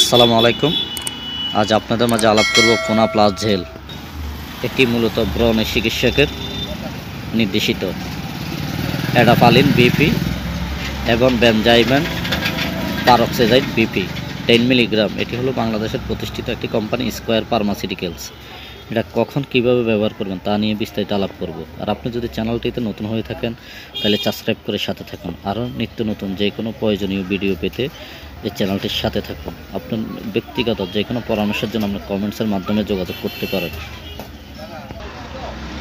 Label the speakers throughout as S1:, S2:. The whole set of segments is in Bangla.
S1: আসসালামু আলাইকুম। আজ আপনাদের মাঝে আলাপ করব ফোনা প্লাস জেল। এটি মূলত ব্রণের চিকিৎসকের নির্দেশিত অ্যাডাপালিন বিপি এবং বেনজাইমেন পারক্সাইড বিপি 10 মিলিগ্রাম। এটি হলো বাংলাদেশের প্রতিষ্ঠিত একটি কোম্পানি স্কয়ার ফার্মাসিউটিক্যালস। এটা কখন কিভাবে ব্যবহার করবেন তা নিয়ে বিস্তারিত আলাপ করব। আর আপনি যদি চ্যানেলটিতে নতুন হয়ে থাকেন তাহলে সাবস্ক্রাইব করে সাথে থাকুন। আরও নিত্য নতুন যে কোনো প্রয়োজনীয় ভিডিও পেতে এই চ্যানেলটির সাথে থাকুন। আপনার ব্যক্তিগত যে কোনো পরামর্শের জন্য আপনি কমেন্টসের মাধ্যমে যোগাযোগ করতে পারেন।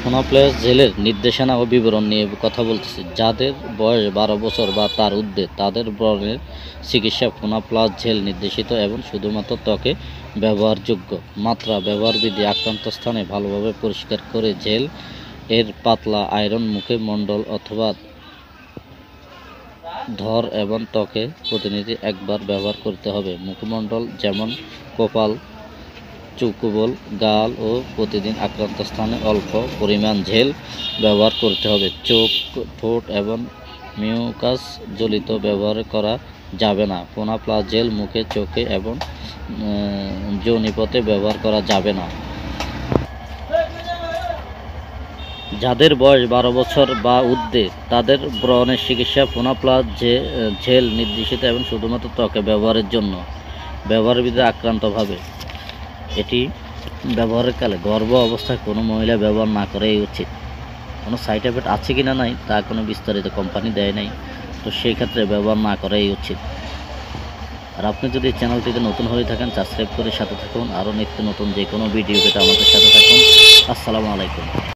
S1: ফোনা প্লাস জেলের নির্দেশনা ও বিবরণ নিয়ে কথা বলতেছি। যাদের বয়স 12 বছর বা তার ঊর্ধ্বে তাদের ব্রণের চিকিৎসা ফোনা প্লাস জেল নির্দেশিত এবং শুধুমাত্র ত্বকে ব্যবহারযোগ্য। মাত্রা, ব্যবহার বিধি: আক্রান্ত স্থানে ভালোভাবে পরিষ্কার করে জেল এর পাতলা আয়রন মুখে মণ্ডল অথবা ধর এবং ত্বকে প্রতিনিধি একবার ব্যবহার করতে হবে। মুখমণ্ডল যেমন কপাল, চুকুবল, গাল ও প্রতিদিন আক্রান্ত স্থানে অল্প পরিমাণ জেল ব্যবহার করতে হবে। চোখ, ঠোঁট এবং মিউকাস জড়িত ব্যবহার করা যাবে না। ফোনা প্লাস জেল মুখে, চোখে এবং যোনিপথে ব্যবহার করা যাবে না। যাদের বয়স 12 বছর বা ঊর্ধ্বে তাদের ব্রণের চিকিৎসা ফোনা প্লাস জেল নির্দেশিত এবং শুধুমাত্র ত্বকে ব্যবহারের জন্য। ব্যবহার বিধি: আক্রান্তভাবে এটি ব্যবহারের কালে গর্ভ অবস্থায় কোনো মহিলা ব্যবহার না করাই উচিত। কোনো সাইড এফেক্ট আছে কি না নাই তা কোনো বিস্তারিত কোম্পানি দেয় নাই, তো সেই ক্ষেত্রে ব্যবহার না করাই উচিত। আর আপনি যদি চ্যানেলটিতে নতুন হয়ে থাকেন সাবস্ক্রাইব করে সাথে থাকুন। আরও নিত্য নতুন যে কোনো ভিডিও পেতে আমাদের সাথে থাকুন। আসসালামু আলাইকুম।